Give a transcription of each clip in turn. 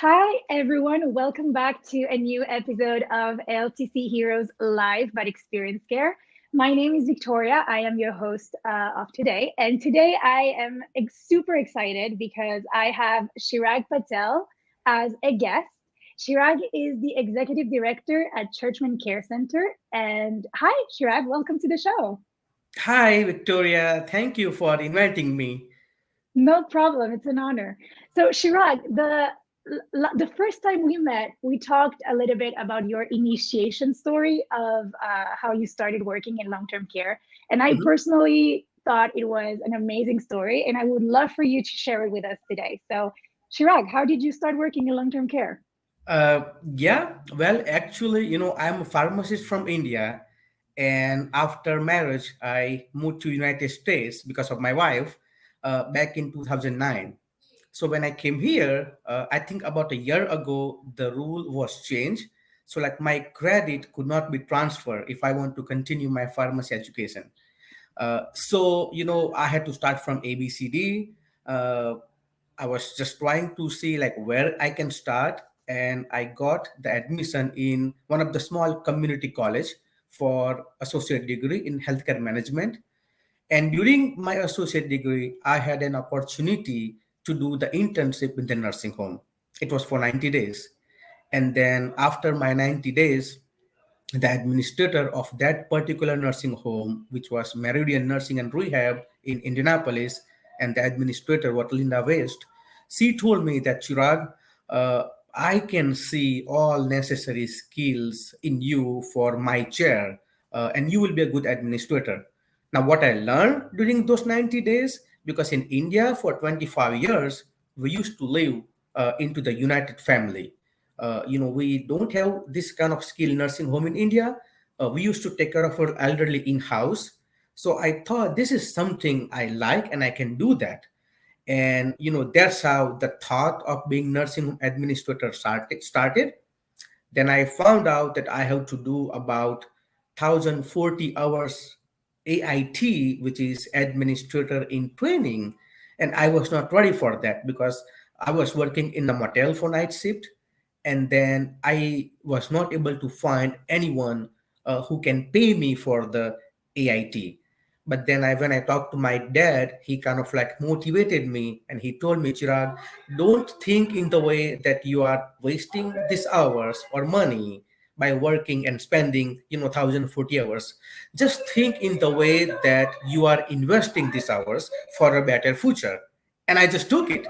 Hi, everyone. Welcome back to a new episode of LTC Heroes Live but Experience Care. My name is Victoria. I am your host of today. And today I am super excited because I have Chirag Patel as a guest. Chirag is the executive director at Churchman Care Center. And hi, Chirag. Welcome to the show. Hi, Victoria. Thank you for inviting me. No problem. It's an honor. So, Chirag, the first time we met, we talked a little bit about your initiation story of how you started working in long-term care, and I Mhm. personally thought it was an amazing story, and I would love for you to share it with us today. So, Chirag, how did you start working in long-term care? Actually, I'm a pharmacist from India, and after marriage, I moved to United States because of my wife back in 2009. So when I came here, I think about a year ago, the rule was changed. So like my credit could not be transferred if I want to continue my pharmacy education. I had to start from ABCD. I was just trying to see like where I can start, and I got the admission in one of the small community college for associate degree in healthcare management. And during my associate degree, I had an opportunity to do the internship in the nursing home. It was for 90 days. And then after my 90 days, the administrator of that particular nursing home, which was Meridian Nursing and Rehab in Indianapolis, and the administrator was Linda West, she told me that Chirag, I can see all necessary skills in you for my chair, and you will be a good administrator. Now, what I learned during those 90 days, because in India for 25 years, we used to live into the United Family. We don't have this kind of skilled nursing home in India. We used to take care of our elderly in house. So I thought this is something I like and I can do that. And that's how the thought of being nursing home administrator started. Then I found out that I have to do about 1040 hours AIT, which is administrator in training. And I was not ready for that because I was working in a motel for night shift. And then I was not able to find anyone who can pay me for the AIT. But then when I talked to my dad, he kind of like motivated me and he told me, Chirag, don't think in the way that you are wasting these hours or money by working and spending 1040 hours. Just think in the way that you are investing these hours for a better future. And I just took it.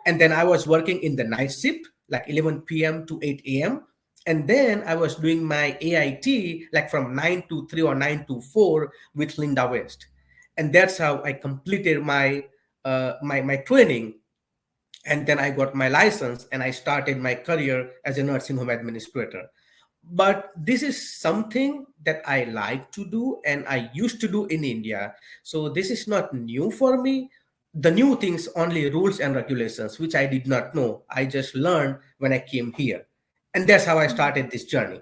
And then I was working in the night shift like 11 p.m. to 8 a.m. And then I was doing my AIT like from 9 to 3 or 9 to 4 with Linda West. And that's how I completed my training. And then I got my license and I started my career as a nursing home administrator. But this is something that I like to do and I used to do in India. So this is not new for me. The new things only rules and regulations, which I did not know. I just learned when I came here. And that's how I started this journey.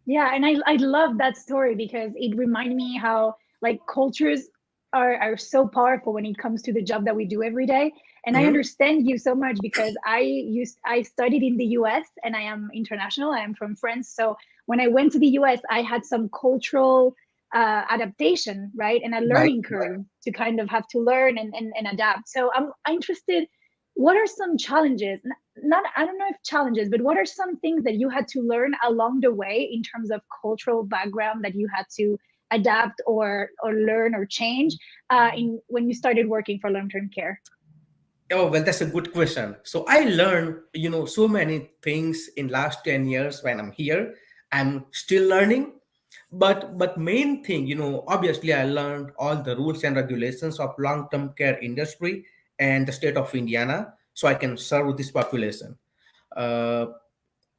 Yeah, and I love that story because it reminded me how like cultures are so powerful when it comes to the job that we do every day. And I Mhm. understand you so much because I studied in the US and I am international. I am from France. So when I went to the US, I had some cultural adaptation, right? And a Right. learning curve to kind of have to learn and adapt. So I'm interested, what are some challenges, not, I don't know if challenges, but what are some things that you had to learn along the way in terms of cultural background that you had to adapt or learn or change in when you started working for long-term care? Oh, well, that's a good question. So I learned, so many things in last 10 years when I'm here. I'm still learning. But main thing, obviously I learned all the rules and regulations of long-term care industry and the state of Indiana so I can serve this population. Uh,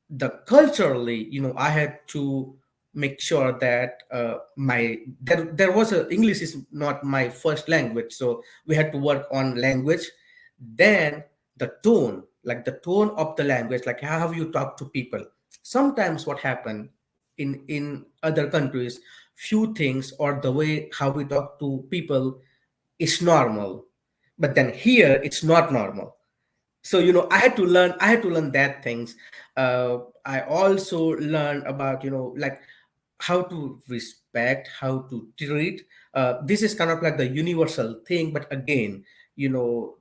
the culturally, I had to make sure that there was a English is not my first language, so we had to work on language. Then the tone, like the tone of the language, like how you talk to people. Sometimes what happened in other countries, few things or the way how we talk to people is normal, but then here it's not normal. So I had to learn that things. I also learned about like how to respect, how to treat. This is kind of like the universal thing, but again, you know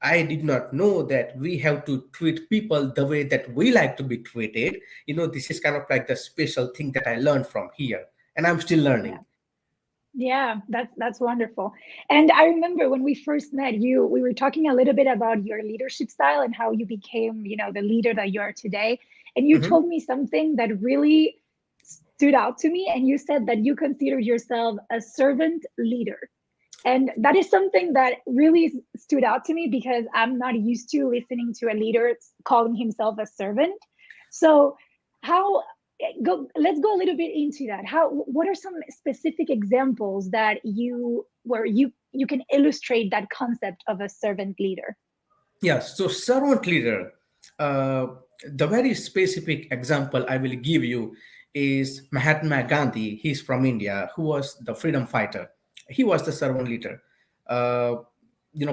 I did not know that we have to treat people the way that we like to be treated. This is kind of like the special thing that I learned from here, and I'm still Yeah. learning. Yeah, that's wonderful. And I remember when we first met you, we were talking a little bit about your leadership style and how you became, the leader that you are today. And you Mhm. told me something that really stood out to me. And you said that you consider yourself a servant leader. And that is something that really stood out to me because I'm not used to listening to a leader calling himself a servant. So, how let's go a little bit into that. What are some specific examples that you can illustrate that concept of a servant leader? Yes, so servant leader, uh, the very specific example I will give you is Mahatma Gandhi. He's from India, who was the freedom fighter. He was the servant leader. Uh,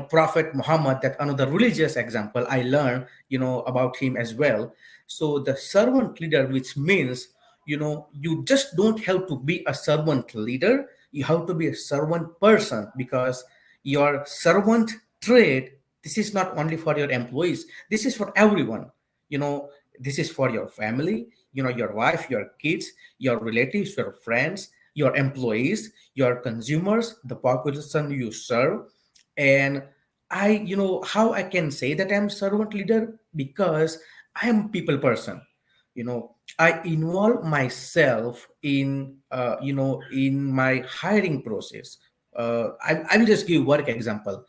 Prophet Muhammad, that another religious example I learned, about him as well. So the servant leader, which means, you just don't have to be a servant leader, you have to be a servant person, because your servant trade, this is not only for your employees, this is for everyone. you know this is for your family, your wife, your kids, your relatives, your friends, your employees, your consumers, the population you serve. And how I can say that I'm servant leader, because I am a people person. I involve myself in my hiring process. I will just give work example.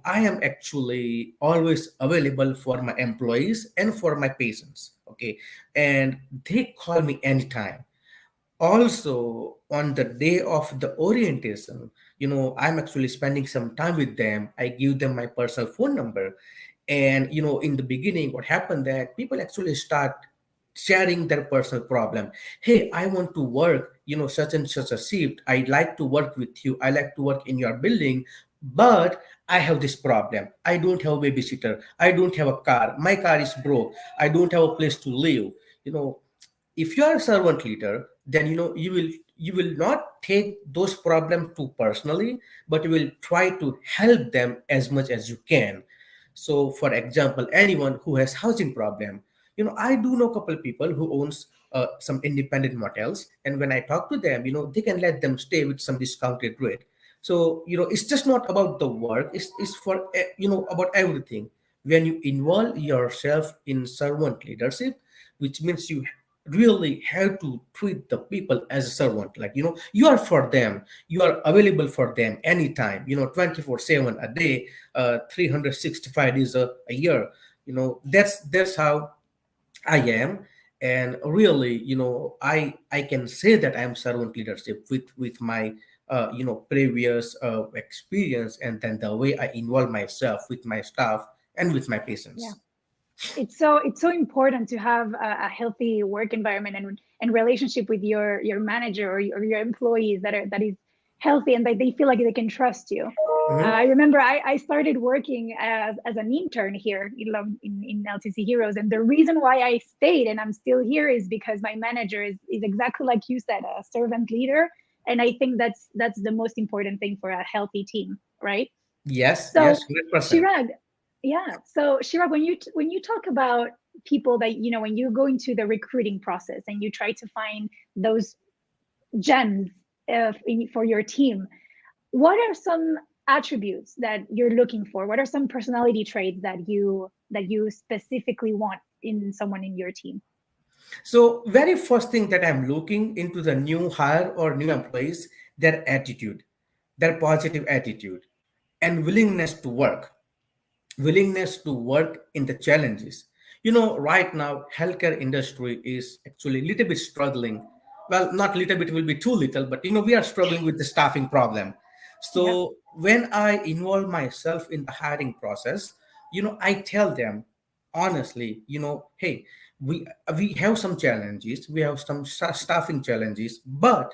I am actually always available for my employees and for my patients. Okay, and they call me anytime. Also, on the day of the orientation, I'm actually spending some time with them. I give them my personal phone number. And in the beginning, what happened, that people actually start sharing their personal problem. Hey, I want to work such and such a shift, I like to work with you, I like to work in your building, but I have this problem. I don't have a babysitter, I don't have a car, my car is broke, I don't have a place to live. you know if you are a servant leader, then you will not take those problems too personally, but you will try to help them as much as you can. So for example, anyone who has housing problem, I do know a couple people who owns some independent motels, and when I talk to them, they can let them stay with some discounted rate. So it's just not about the work, it's for about everything. When you involve yourself in servant leadership, which means you really have to treat the people as a servant, like you are for them, you are available for them anytime, 24/7 a day, 365 days a year. That's how I am. And really, I can say that I am servant leadership with my previous experience, and then the way I involve myself with my staff and with my Yeah. patients. It's so important to have a healthy work environment and relationship with your manager or your employees that is healthy and that they feel like they can trust you. I Mhm. remember I started working as an intern here in LTC Heroes, and the reason why I stayed and I'm still here is because my manager is exactly like you said, a servant leader, and I think that's the most important thing for a healthy team, right? Yes, So, yes, 100%. Chirag, yeah. So, Chirag, when you talk about people that when you go into the recruiting process and you try to find those gems for your team, what are some attributes that you're looking for? What are some personality traits that you specifically want in someone in your team? So, very first thing that I'm looking into the new hire or new employees, their attitude, their positive attitude, and willingness to work in the challenges. Right now, healthcare industry is actually a little bit struggling. Well, not little bit, will be too little, but we are struggling with the staffing problem. Yeah. So when I involve myself in the hiring process, I tell them honestly, hey, we have some challenges, we have some staffing challenges, but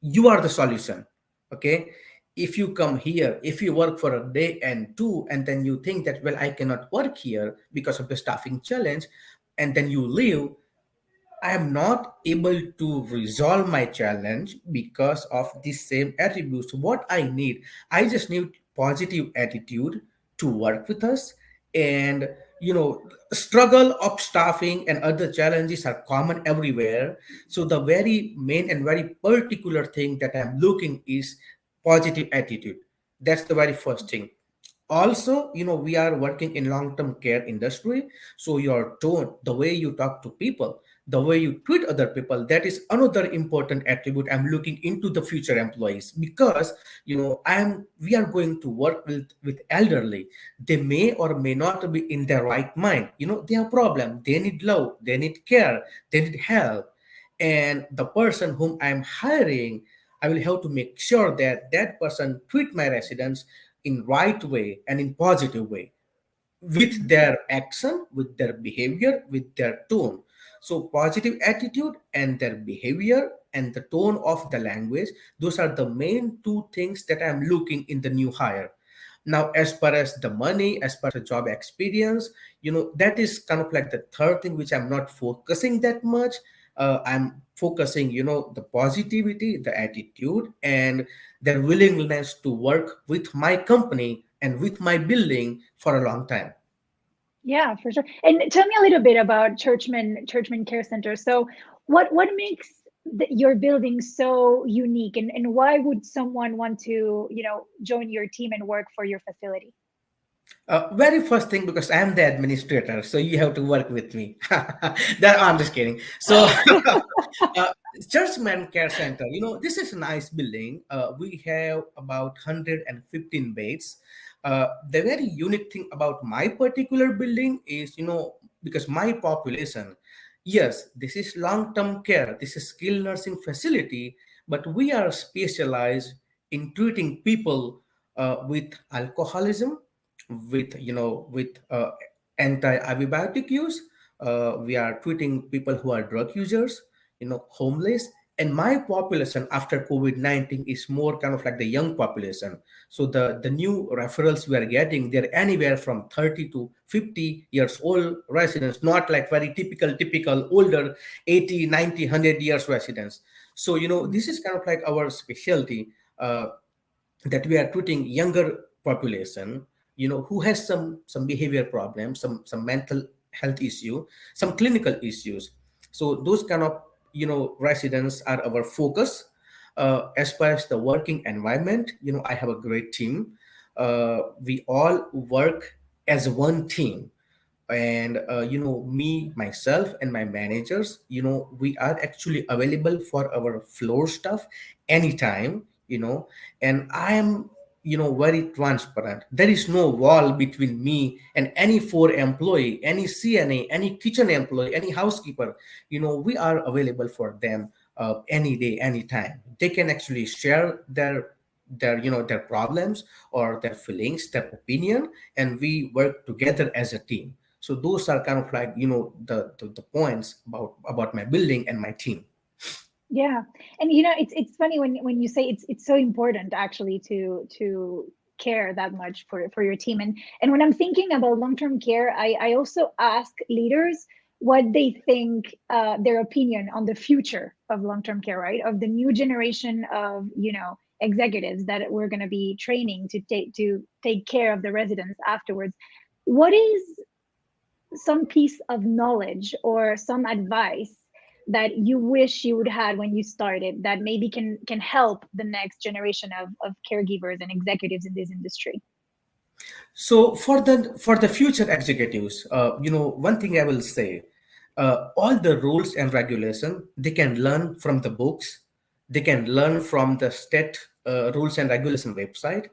you are the solution. Okay, If you come here, if you work for a day and two, and then you think that, well, I cannot work here because of the staffing challenge, and then you leave, I am not able to resolve my challenge because of the same attributes. What I need, I just need positive attitude to work with us. And struggle of staffing and other challenges are common everywhere. So the very main and very particular thing that I'm looking is positive attitude. That's the very first thing. Also, we are working in long-term care industry, so your tone, the way you talk to people, the way you treat other people, that is another important attribute I'm looking into the future employees. Because we are going to work with elderly. They may or may not be in their right mind. They have problem, they need love, they need care, they need help. And the person whom I'm hiring, I will have to make sure that that person treat my residents in right way and in positive way, with Mhm. their action, with their behavior, with their tone. So positive attitude and their behavior and the tone of the language, those are the main two things that I'm looking in the new hire. Now, as far as the money, as far as the job experience, that is kind of like the third thing which I'm not focusing that much. I'm focusing, the positivity, the attitude, and their willingness to work with my company and with my building for a long time. Yeah, for sure. And tell me a little bit about Churchman Care Center. So, what makes your building so unique, and why would someone want to, join your team and work for your facility? Very first thing, because I'm the administrator, so you have to work with me. That I'm just kidding. So, uh, Churchman Care Center, this is a nice building. We have about 115 beds. The very unique thing about my particular building is, because my population, yes, this is long-term care, this is skilled nursing facility, but we are specialized in treating people with alcoholism, with anti-antibiotic use. We are treating people who are drug users, homeless. And my population after COVID-19 is more kind of like the young population. So the new referrals we are getting, they're anywhere from 30 to 50 years old residents, not like very typical older 80, 90, 100 years residents. So this is kind of like our specialty, that we are treating younger population, who has some behavior problems, some mental health issue, some clinical issues. So those kind of residents are our focus. As far as the working environment, I have a great team. We all work as one team. And me, myself, and my managers, we are actually available for our floor stuff anytime. And I am very transparent. There is no wall between me and any four employee, any CNA, any kitchen employee, any housekeeper. We are available for them any day, anytime. They can actually share their problems or their feelings, their opinion, and we work together as a team. So those are kind of like the points about my building and my team. Yeah, and it's funny when you say it's so important actually to care that much for your team. And when I'm thinking about long-term care, I also ask leaders what they think, their opinion on the future of long-term care, right? Of the new generation of executives that we're going to be training to take care of the residents afterwards. What is some piece of knowledge or some advice that you wish you would had when you started that maybe can help the next generation of caregivers and executives in this industry? So for the future executives, one thing I will say, all the rules and regulation they can learn from the books, they can learn from the state rules and regulation website.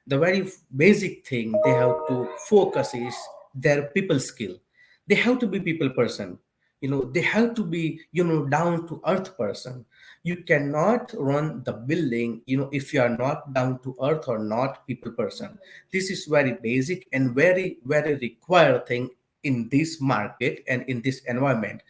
The very basic thing they have to focus is their people skill. They have to be people person. They have to be down to earth person. You cannot run the building if you are not down to earth or not people person. This is very basic and very very required thing in this market and in this environment.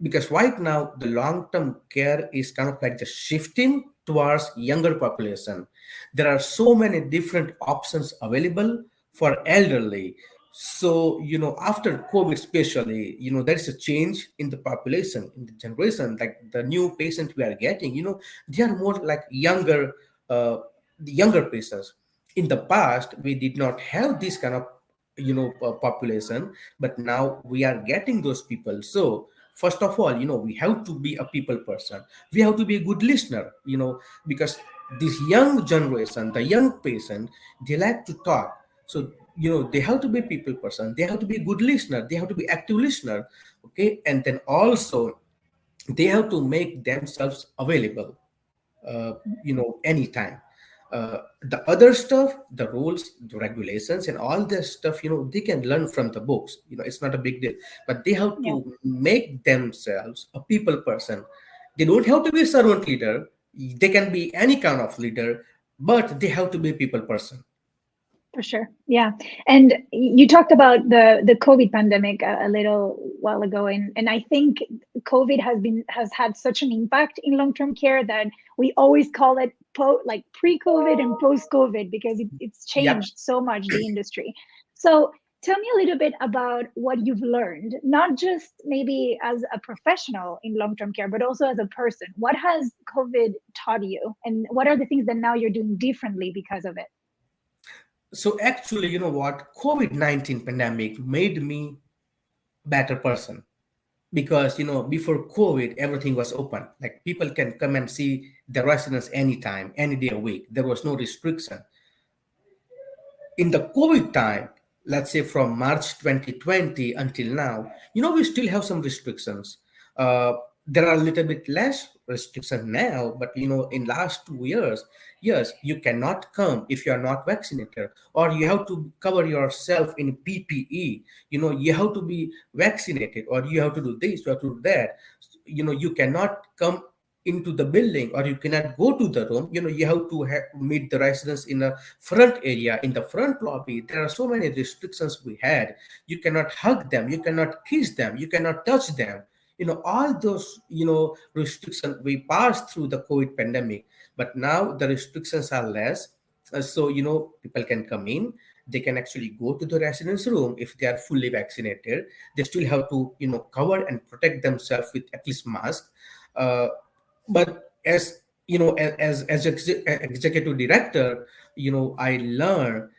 because right now the long-term care is kind of like just shifting towards younger population. There are so many different options available for elderly. So after COVID especially, there is a change in the population, in the generation. Like the new patients we are getting, they are more like uh, the younger patients. In the past we did not have this kind of population, but now we are getting those people. So first of all, we have to be a people person. We have to be a good listener, because this young generation, the young patient, they like to talk. So they have to be people person, they have to be a good listener, they have to be active listener. Okay, and then also they have to make themselves available, anytime. The other stuff, the rules, the regulations, and all this stuff, they can learn from the books. It's not a big deal, but they have Yeah, to make themselves a people person. They don't have to be a servant leader. They can be any kind of leader, but they have to be a people person. for sure. Yeah. And you talked about the COVID pandemic a little while ago, and I think COVID has had such an impact in long-term care that we always call it like pre-COVID and post-COVID, because it's Yep. changed so much the industry. So tell me a little bit about what you've learned, not just maybe as a professional in long-term care, but also as a person. What has COVID taught you, and what are the things that now you're doing differently because of it? So actually, you know what? COVID-19 pandemic made me better person, because before COVID everything was open, like people can come and see the residents anytime, any day a week. There was no restriction. In the COVID time, let's say from March 2020 until now, we still have some restrictions. There are a little bit less restriction now, but in last 2 years, yes, you cannot come if you are not vaccinated, or you have to cover yourself in PPE. You have to be vaccinated, or you have to do this, you have to do that. You cannot come into the building, or you cannot go to the room. You have to meet the residents in a front area, in the front lobby. There are so many restrictions we had. You cannot hug them, you cannot kiss them, you cannot touch them. All those restrictions we passed through the COVID pandemic. But now the restrictions are less. So people can come in, they can actually go to the residence room. If they are fully vaccinated, they still have to cover and protect themselves with at least mask. uh, but as executive director, I learned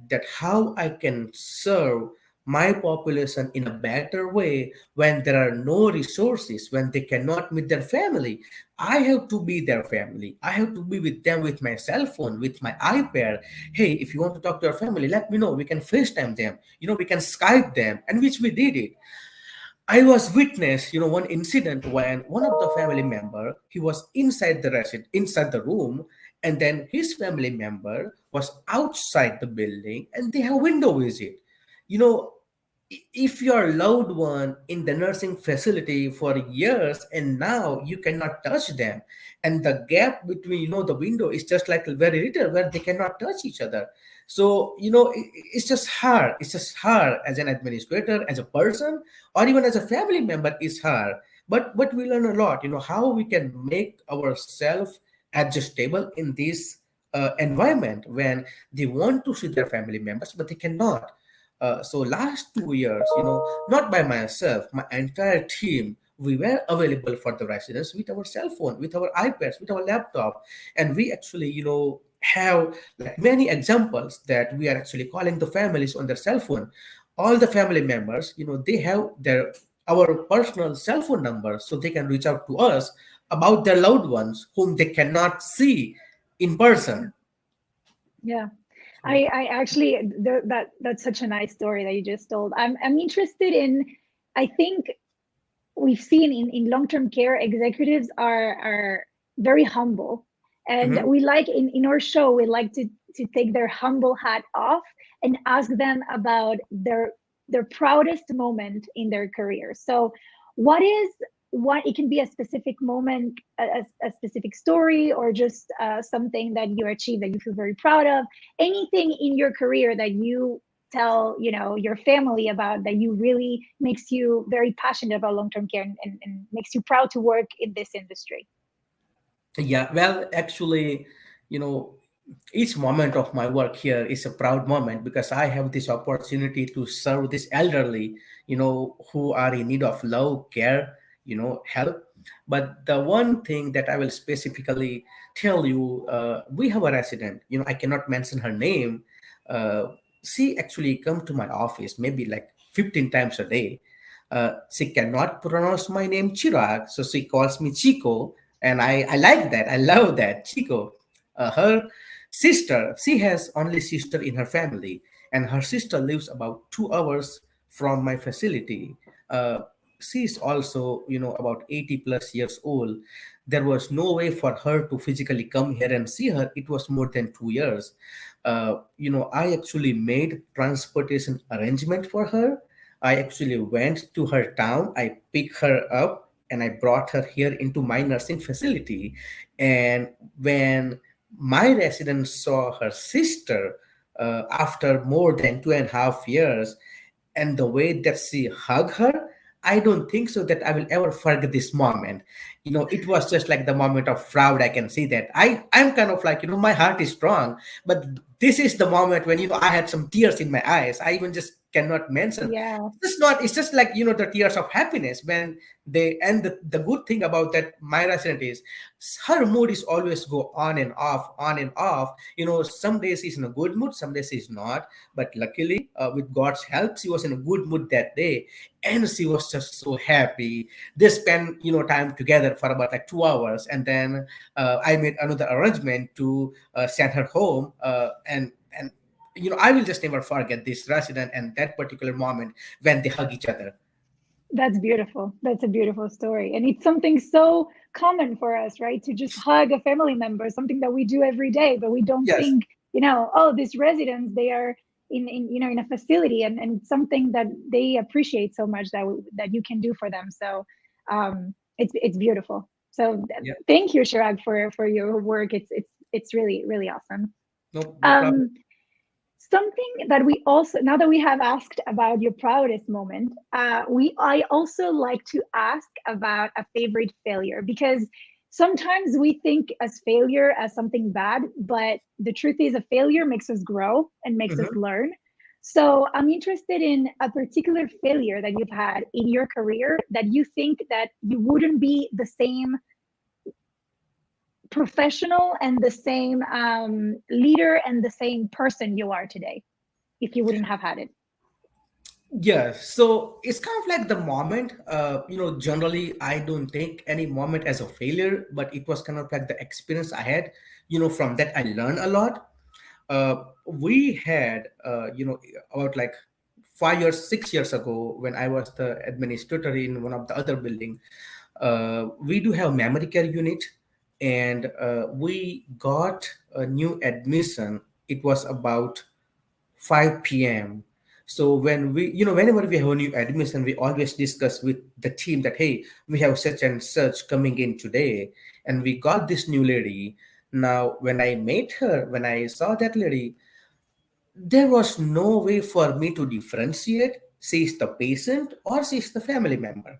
that how I can serve my population in a better way when there are no resources, when they cannot meet their family. I have to be their family. I have to be with them with my cell phone, with my iPad. Hey, if you want to talk to your family, let me know. We can FaceTime them. We can Skype them, and which we did it. I was witness, one incident when one of the family member, he was inside the room, and then his family member was outside the building, and they have window visit. You know, if your loved one in the nursing facility for years, and now you cannot touch them, and the gap between the window is just like very little, where they cannot touch each other. So it's just hard. It's just hard as an administrator, as a person, or even as a family member. Is hard. But we learn a lot, how we can make ourselves adjustable in this environment when they want to see their family members but they cannot. So last 2 years, not by myself, my entire team, we were available for the residents with our cell phone, with our iPads, with our laptop. And we actually, have like many examples that we are actually calling the families on their cell phone. All the family members, they have our personal cell phone numbers, so they can reach out to us about their loved ones whom they cannot see in person. Yeah. So, I actually that's such a nice story that you just told. I'm interested in. I think we've seen in long-term care, executives are very humble, and mhm. we like in our show we like to take their humble hat off and ask them about their proudest moment in their career. So what is what it can be a specific moment, a specific story, or just something that you achieved that you feel very proud of, anything in your career that you tell, your family about that you really makes you very passionate about long-term care, and makes you proud to work in this industry? Yeah, well, actually, you know, each moment of my work here is a proud moment because I have this opportunity to serve this elderly, who are in need of love, care, help. But the one thing that I will specifically tell you, we have a resident, I cannot mention her name. She actually come to my office maybe like 15 times a day. She cannot pronounce my name Chirag, so she calls me Chico, and I like that. I love that Chico. Her sister, she has only sister in her family, and her sister lives about 2 hours from my facility. Uh, she is also, about 80 plus years old. There was no way for her to physically come here and see her. It was more than 2 years. I actually made transportation arrangement for her. I actually went to her town. I picked her up and I brought her here into my nursing facility. And when my residents saw her sister after more than 2.5 years, and the way that she hugged her, I don't think so that I will ever forget this moment. It was just like the moment of proud. I can see that. I'm kind of like, my heart is strong, but this is the moment when, I had some tears in my eyes. I even just cannot mention. Yeah, It's just like, the tears of happiness when they, and the good thing about that, my resident is her mood is always go on and off, on and off. Some days she's in a good mood, some days she's not, but luckily, with God's help, she was in a good mood that day, and she was just so happy. They spent, time together for about like 2 hours, and then I made another arrangement to send her home, and I will just never forget this resident and that particular moment when they hug each other. that's beautiful. That's a beautiful story. And it's something so common for us, right? To just hug a family member, something that we do every day, but we don't Yes. think, oh, these residents, they are in a facility, and it's something that they appreciate so much that you can do for them. So it's beautiful. So Yeah. thank you, Chirag, for your work. It's really, really awesome. No problem. Um, Something that we also, now that we have asked about your proudest moment, I also like to ask about a favorite failure, because sometimes we think as failure as something bad, but the truth is a failure makes us grow and makes us Mhm. learn. So I'm interested in a particular failure that you've had in your career that you think that you wouldn't be the same professional and the same leader and the same person you are today if you wouldn't have had it. Yeah, so it's kind of like the moment, generally I don't take any moment as a failure, but it was kind of like the experience I had, from that I learned a lot. We had, about like 5 years, 6 years ago, when I was the administrator in one of the other building, we do have memory care unit, and we got a new admission. It was about 5 p.m. So when whenever we have a new admission, we always discuss with the team that, hey, we have such and such coming in today, and we got this new lady. Now, when I met her, when I saw that lady, there was no way for me to differentiate she's the patient or she's the family member.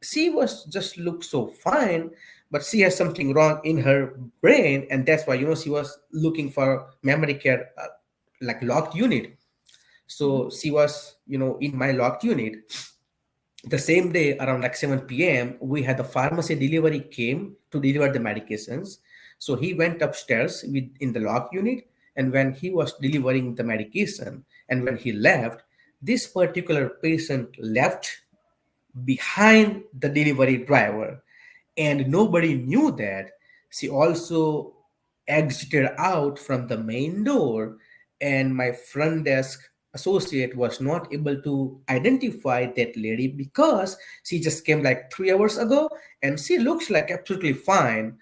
She was just looked so fine, but she has something wrong in her brain, and that's why she was looking for memory care, like locked unit. So she was, in my locked unit. The same day around like 7 p.m., we had the pharmacy delivery came to deliver the medications. So he went upstairs in the locked unit, and when he was delivering the medication, and when he left, this particular patient left behind the delivery driver, and nobody knew that. She also exited out from the main door, and my front desk associate was not able to identify that lady because she just came like 3 hours ago, and she looks like absolutely fine.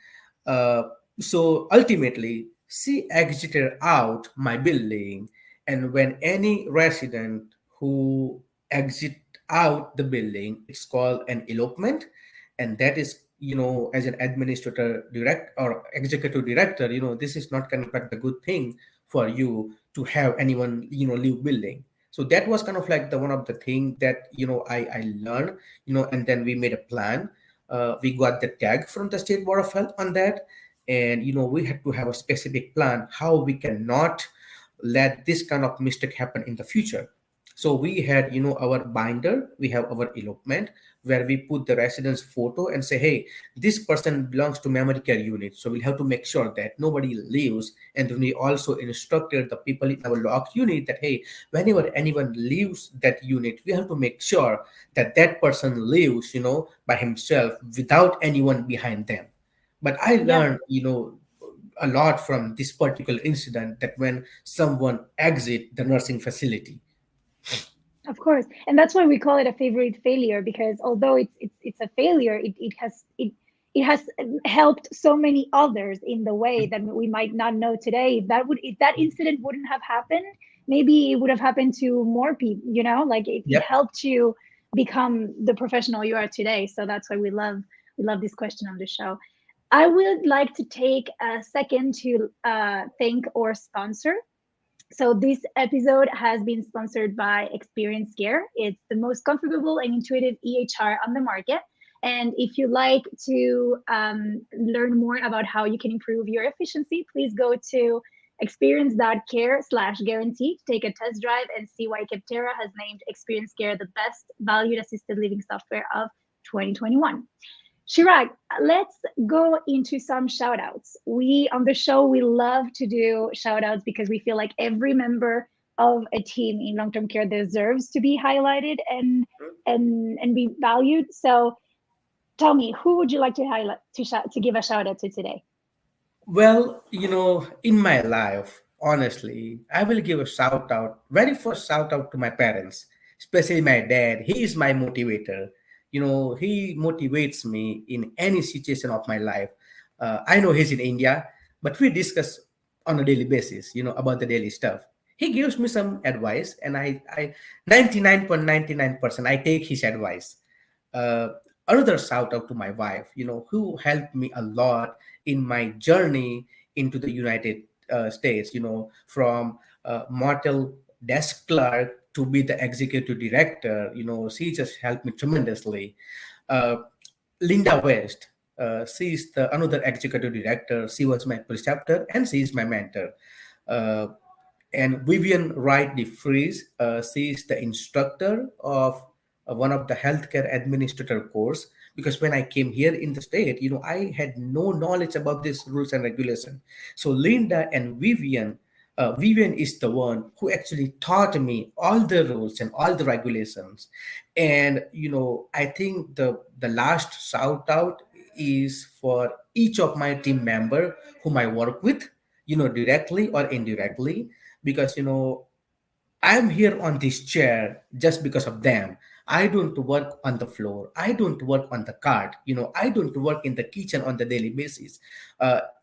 uh, so ultimately she exited out my building, and when any resident who exit out the building, it's called an elopement. And that is, as an administrator direct or executive director, this is not kind of like the good thing for you to have anyone leave building. So that was kind of like the one of the thing that I learned, and then we made a plan. We got the tag from the State Board of Health on that, and we had to have a specific plan how we cannot let this kind of mistake happen in the future. So we had our binder, we have our elopement, where we put the resident's photo and say, hey, this person belongs to memory care unit, so we'll have to make sure that nobody leaves. And then we also instructed the people in our locked unit that, hey, whenever anyone leaves that unit, we have to make sure that that person leaves by himself without anyone behind them. But I Yeah. learned a lot from this particular incident, that when someone exit the nursing facility. Of course, and that's why we call it a favorite failure, because although it's a failure, it has helped so many others in the way that we might not know today. If that incident wouldn't have happened, maybe it would have happened to more people. Like it Yep. helped you become the professional you are today. So that's why we love this question on the show. I would like to take a second to thank our sponsor. So this episode has been sponsored by Experience Care. It's the most comfortable and intuitive EHR on the market. And if you like to learn more about how you can improve your efficiency, please go to experience.care/guarantee to take a test drive and see why Capterra has named Experience Care the best valued assisted living software of 2021. Chirag, let's go into some shout outs. We on the show, we love to do shout outs because we feel like every member of a team in long-term care deserves to be highlighted and be valued. So tell me, who would you like to highlight to give a shout out to today? Well, in my life, honestly, I will give a shout out, very first shout out to my parents, especially my dad. He is my motivator. He motivates me in any situation of my life. I know he's in India, but we discuss on a daily basis, about the daily stuff. He gives me some advice, and I 99.99% I take his advice. uh, Another shout out to my wife, who helped me a lot in my journey into the United States, from mortal desk clerk to be the executive director. She just helped me tremendously. uh, Linda West, she's the another executive director. She was my preceptor and she is my mentor. uh, and Vivian Wright de Vries, she is the instructor of one of the healthcare administrator course. Because when I came here in the state, I had no knowledge about this rules and regulation. So Linda and Vivian, Vivian is the one who actually taught me all the rules and all the regulations. And I think the last shout out is for each of my team member whom I work with, directly or indirectly, because I'm here on this chair just because of them. I don't work on the floor. I don't work on the cart. I don't work in the kitchen on the daily basis.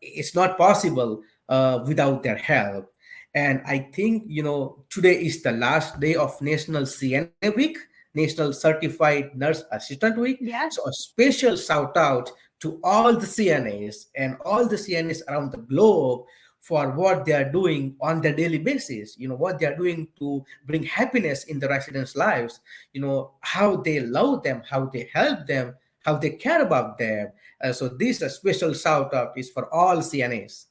It's not possible without their help. And I think, today is the last day of National CNA Week, National Certified Nurse Assistant Week. So a Yes. special shout out to all the CNAs and all the CNAs around the globe for what they are doing on their daily basis, what they are doing to bring happiness in the residents' lives, how they love them, how they help them, how they care about them. So this a special shout out is for all CNAs.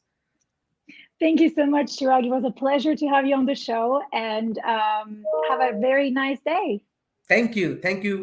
Thank you so much, Chirag. It was a pleasure to have you on the show, and have a very nice day. Thank you. Thank you.